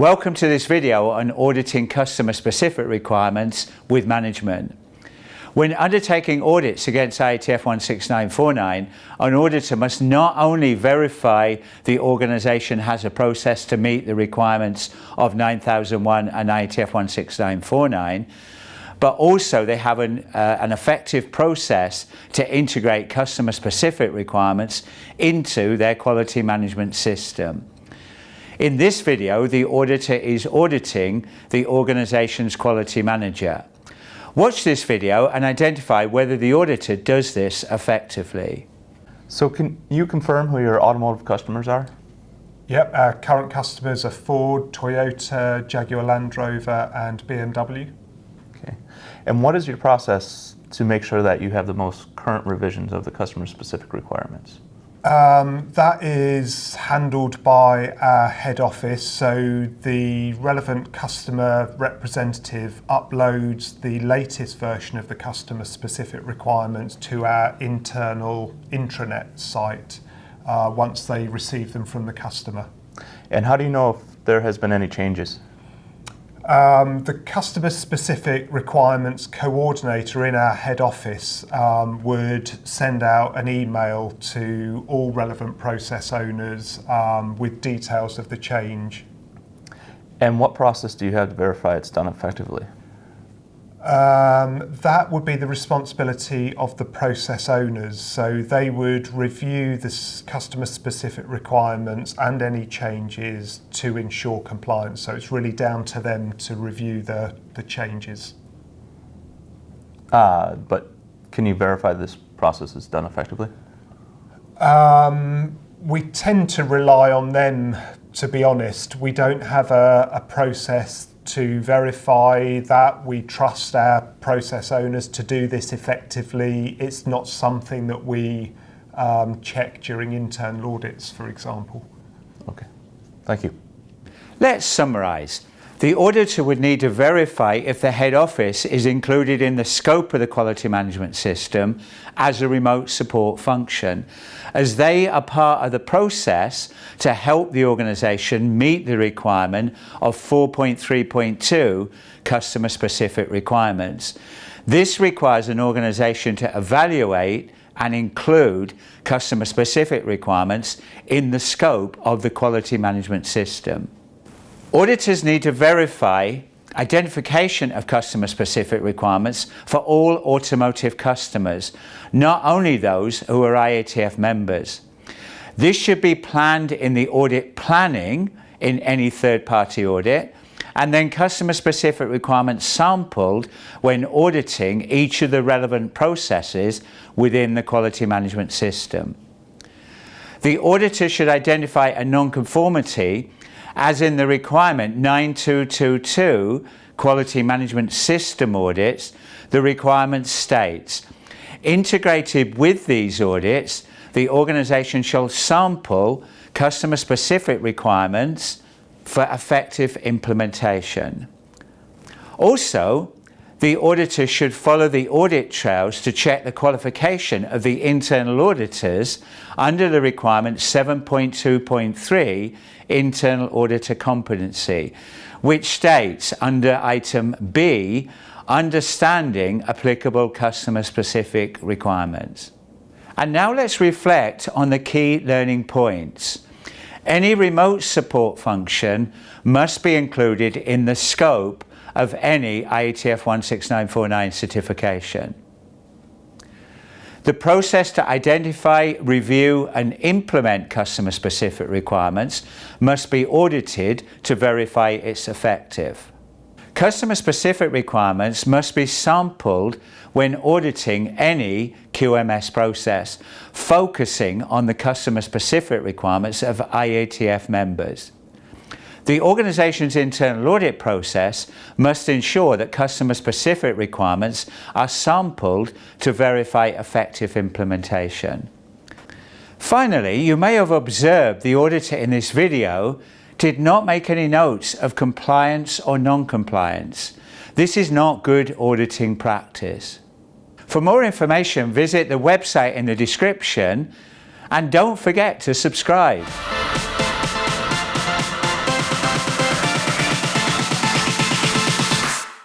Welcome to this video on auditing customer specific requirements with management. When undertaking audits against IATF 16949, an auditor must not only verify the organisation has a process to meet the requirements of 9001 and IATF 16949, but also they have an effective process to integrate customer specific requirements into their quality management system. In this video, the auditor is auditing the organisation's quality manager. Watch this video and identify whether the auditor does this effectively. So can you confirm who your automotive customers are? Yep, our current customers are Ford, Toyota, Jaguar Land Rover and BMW. Okay. And what is your process to make sure that you have the most current revisions of the customer specific requirements? That is handled by our head office, so the relevant customer representative uploads the latest version of the customer specific requirements to our internal intranet site once they receive them from the customer. And how do you know if there has been any changes? The customer specific requirements coordinator in our head office would send out an email to all relevant process owners with details of the change. And what process do you have to verify it's done effectively? That would be the responsibility of the process owners. So they would review the customer specific requirements and any changes to ensure compliance. So it's really down to them to review the changes. But can you verify this process is done effectively? We tend to rely on them, to be honest. We don't have a process to verify that. We trust our process owners to do this effectively. It's not something that we check during internal audits, for example. Okay, thank you. Let's summarise. The auditor would need to verify if the head office is included in the scope of the quality management system as a remote support function, as they are part of the process to help the organisation meet the requirement of 4.3.2 customer specific requirements. This requires an organisation to evaluate and include customer specific requirements in the scope of the quality management system. Auditors need to verify identification of customer specific requirements for all automotive customers, not only those who are IATF members. This should be planned in the audit planning in any third-party audit, and then customer specific requirements sampled when auditing each of the relevant processes within the quality management system. The auditor should identify a non-conformity, as in the requirement 9222 Quality Management System audits. The requirement states, integrated with these audits, the organisation shall sample customer specific requirements for effective implementation. Also, the auditor should follow the audit trails to check the qualification of the internal auditors under the requirement 7.2.3 Internal Auditor Competency, which states under item B, understanding applicable customer specific requirements. And now let's reflect on the key learning points. Any remote support function must be included in the scope of any IATF 16949 certification. The process to identify, review and implement customer specific requirements must be audited to verify it's effective. Customer specific requirements must be sampled when auditing any QMS process, focusing on the customer specific requirements of IATF members. The organisation's internal audit process must ensure that customer specific requirements are sampled to verify effective implementation. Finally, you may have observed the auditor in this video did not make any notes of compliance or non-compliance. This is not good auditing practice. For more information, visit the website in the description and don't forget to subscribe.